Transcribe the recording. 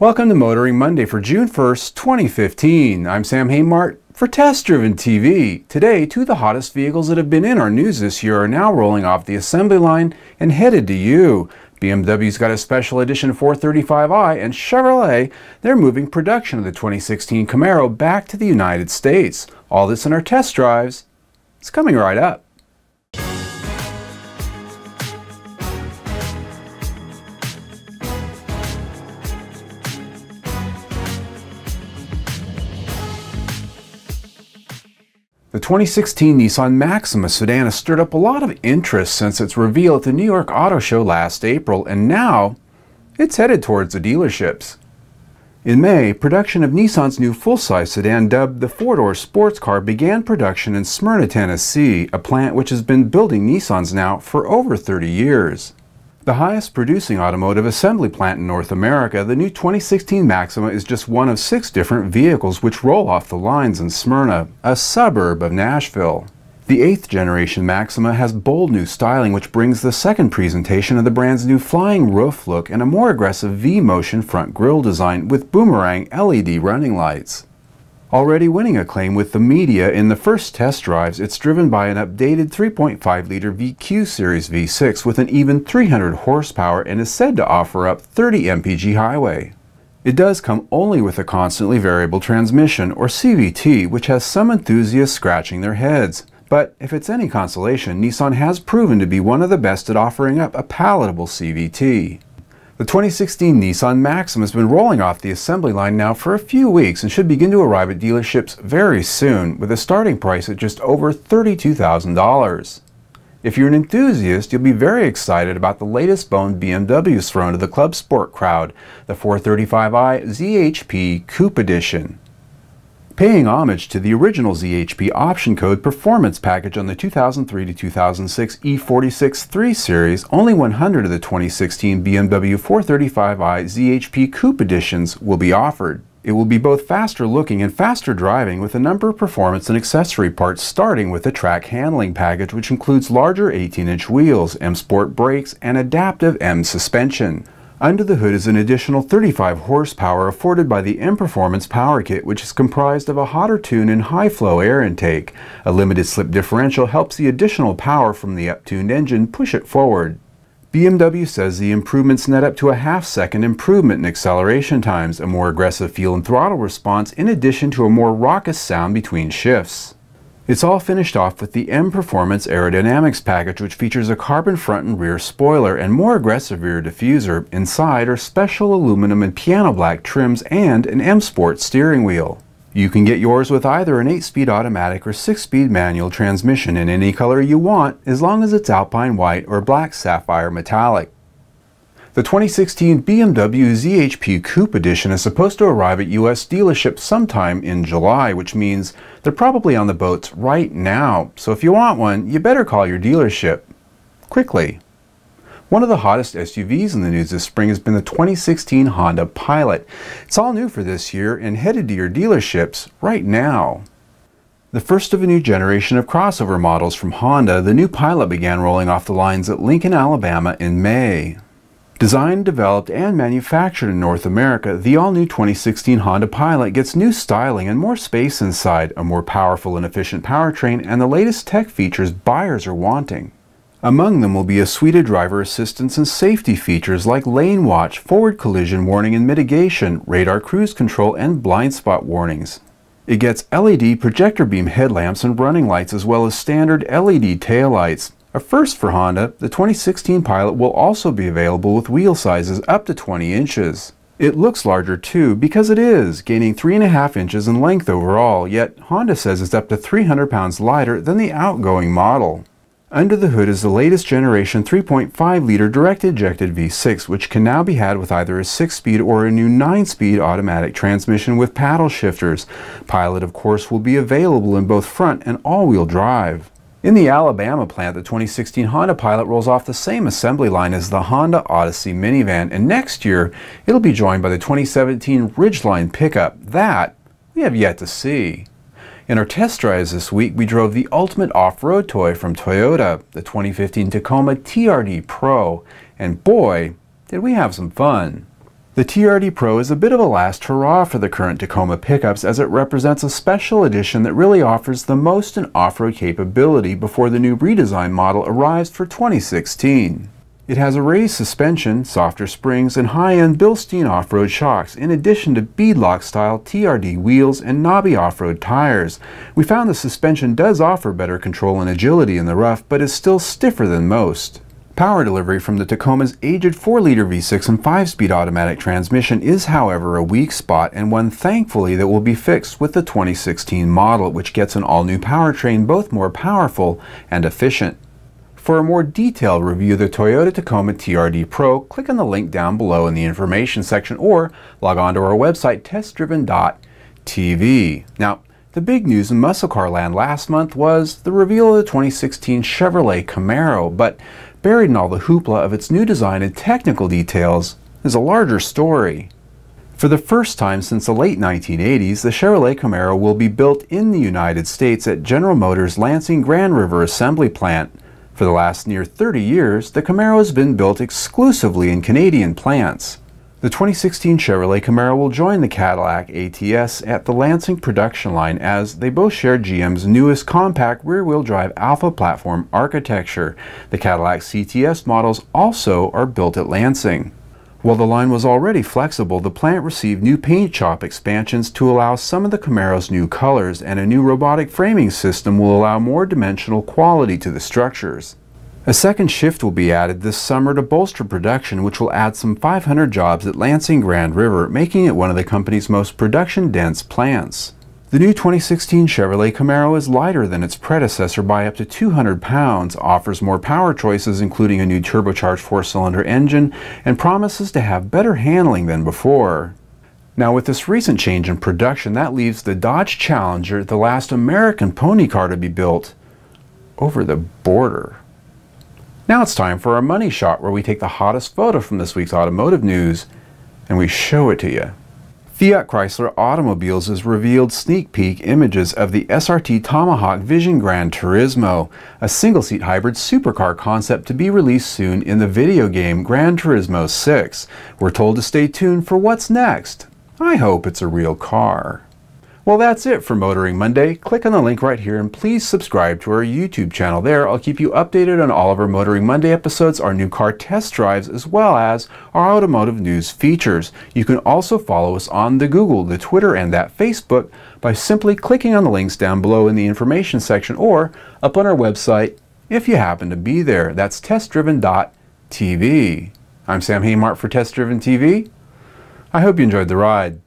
Welcome to Motoring Monday for June 1st, 2015. I'm Sam Haymart for Test Driven TV. Today, two of the hottest vehicles that have been in our news this year are now rolling off the assembly line and headed to you. BMW's got a special edition 435i, and Chevrolet, they're moving production of the 2016 Camaro back to the United States. All this in our test drives. It's coming right up. The 2016 Nissan Maxima sedan has stirred up a lot of interest since its reveal at the New York Auto Show last April, and now it's headed towards the dealerships. In May, production of Nissan's new full-size sedan dubbed the four-door sports car began production in Smyrna, Tennessee, a plant which has been building Nissans now for over 30 years. The highest producing automotive assembly plant in North America, the new 2016 Maxima is just one of 6 different vehicles which roll off the lines in Smyrna, a suburb of Nashville. The 8th generation Maxima has bold new styling which brings the second presentation of the brand's new flying roof look and a more aggressive V-motion front grille design with boomerang LED running lights. Already winning acclaim with the media in the first test drives, it's driven by an updated 3.5-liter VQ Series V6 with an even 300 horsepower and is said to offer up 30 mpg highway. It does come only with a constantly variable transmission, or CVT, which has some enthusiasts scratching their heads. But if it's any consolation, Nissan has proven to be one of the best at offering up a palatable CVT. The 2016 Nissan Maxima has been rolling off the assembly line now for a few weeks and should begin to arrive at dealerships very soon, with a starting price at just over $32,000. If you're an enthusiast, you'll be very excited about the latest bone BMW's thrown to the Club Sport crowd, the 435i ZHP Coupe Edition. Paying homage to the original ZHP option code performance package on the 2003 to 2006 E46 3 Series, only 100 of the 2016 BMW 435i ZHP Coupe Editions will be offered. It will be both faster looking and faster driving, with a number of performance and accessory parts, starting with the track handling package, which includes larger 18-inch wheels, M Sport brakes, and adaptive M suspension. Under the hood is an additional 35 horsepower afforded by the M Performance Power Kit, which is comprised of a hotter tune and high-flow air intake. A limited slip differential helps the additional power from the up-tuned engine push it forward. BMW says the improvements net up to a half-second improvement in acceleration times, a more aggressive feel and throttle response, in addition to a more raucous sound between shifts. It's all finished off with the M Performance Aerodynamics package, which features a carbon front and rear spoiler and more aggressive rear diffuser. Inside are special aluminum and piano black trims and an M Sport steering wheel. You can get yours with either an 8-speed automatic or 6-speed manual transmission in any color you want, as long as it's Alpine White or Black Sapphire Metallic. The 2016 BMW ZHP Coupe Edition is supposed to arrive at US dealerships sometime in July, which means they're probably on the boats right now. So if you want one, you better call your dealership quickly. One of the hottest SUVs in the news this spring has been the 2016 Honda Pilot. It's all new for this year and headed to your dealerships right now. The first of a new generation of crossover models from Honda, the new Pilot began rolling off the lines at Lincoln, Alabama in May. Designed, developed, and manufactured in North America, the all-new 2016 Honda Pilot gets new styling and more space inside, a more powerful and efficient powertrain, and the latest tech features buyers are wanting. Among them will be a suite of driver assistance and safety features like lane watch, forward collision warning and mitigation, radar cruise control, and blind spot warnings. It gets LED projector beam headlamps and running lights, as well as standard LED taillights. A first for Honda, the 2016 Pilot will also be available with wheel sizes up to 20 inches. It looks larger too, because it is, gaining 3.5 inches in length overall, yet Honda says it's up to 300 pounds lighter than the outgoing model. Under the hood is the latest generation 3.5-liter direct-injected V6, which can now be had with either a 6-speed or a new 9-speed automatic transmission with paddle shifters. Pilot, of course, will be available in both front and all-wheel drive. In the Alabama plant, the 2016 Honda Pilot rolls off the same assembly line as the Honda Odyssey minivan, and next year it'll be joined by the 2017 Ridgeline pickup. That we have yet to see. In our test drives this week, we drove the ultimate off-road toy from Toyota, the 2015 Tacoma TRD Pro, and boy, did we have some fun. The TRD Pro is a bit of a last hurrah for the current Tacoma pickups, as it represents a special edition that really offers the most in off-road capability before the new redesigned model arrives for 2016. It has a raised suspension, softer springs, and high-end Bilstein off-road shocks, in addition to beadlock-style TRD wheels and knobby off-road tires. We found the suspension does offer better control and agility in the rough, but is still stiffer than most. Power delivery from the Tacoma's aged 4-liter V6 and 5-speed automatic transmission is, however, a weak spot, and one thankfully that will be fixed with the 2016 model, which gets an all-new powertrain both more powerful and efficient. For a more detailed review of the Toyota Tacoma TRD Pro, click on the link down below in the information section or log on to our website testdriven.tv. Now, the big news in muscle car land last month was the reveal of the 2016 Chevrolet Camaro, but buried in all the hoopla of its new design and technical details is a larger story. For the first time since the late 1980s, the Chevrolet Camaro will be built in the United States at General Motors' Lansing Grand River Assembly Plant. For the last near 30 years, the Camaro has been built exclusively in Canadian plants. The 2016 Chevrolet Camaro will join the Cadillac ATS at the Lansing production line, as they both share GM's newest compact rear-wheel drive Alpha platform architecture. The Cadillac CTS models also are built at Lansing. While the line was already flexible, the plant received new paint shop expansions to allow some of the Camaro's new colors, and a new robotic framing system will allow more dimensional quality to the structures. A second shift will be added this summer to bolster production, which will add some 500 jobs at Lansing Grand River, making it one of the company's most production-dense plants. The new 2016 Chevrolet Camaro is lighter than its predecessor by up to 200 pounds, offers more power choices including a new turbocharged 4-cylinder engine, and promises to have better handling than before. Now, with this recent change in production, that leaves the Dodge Challenger, the last American pony car to be built, over the border. Now it's time for our money shot, where we take the hottest photo from this week's automotive news and we show it to you. Fiat Chrysler Automobiles has revealed sneak peek images of the SRT Tomahawk Vision Gran Turismo, a single-seat hybrid supercar concept to be released soon in the video game Gran Turismo 6. We're told to stay tuned for what's next. I hope it's a real car. Well, that's it for Motoring Monday. Click on the link right here and please subscribe to our YouTube channel. There, I'll keep you updated on all of our Motoring Monday episodes, our new car test drives, as well as our automotive news features. You can also follow us on the Google, the Twitter, and that Facebook by simply clicking on the links down below in the information section or up on our website if you happen to be there. That's testdriven.tv. I'm Sam Haymart for Test Driven TV. I hope you enjoyed the ride.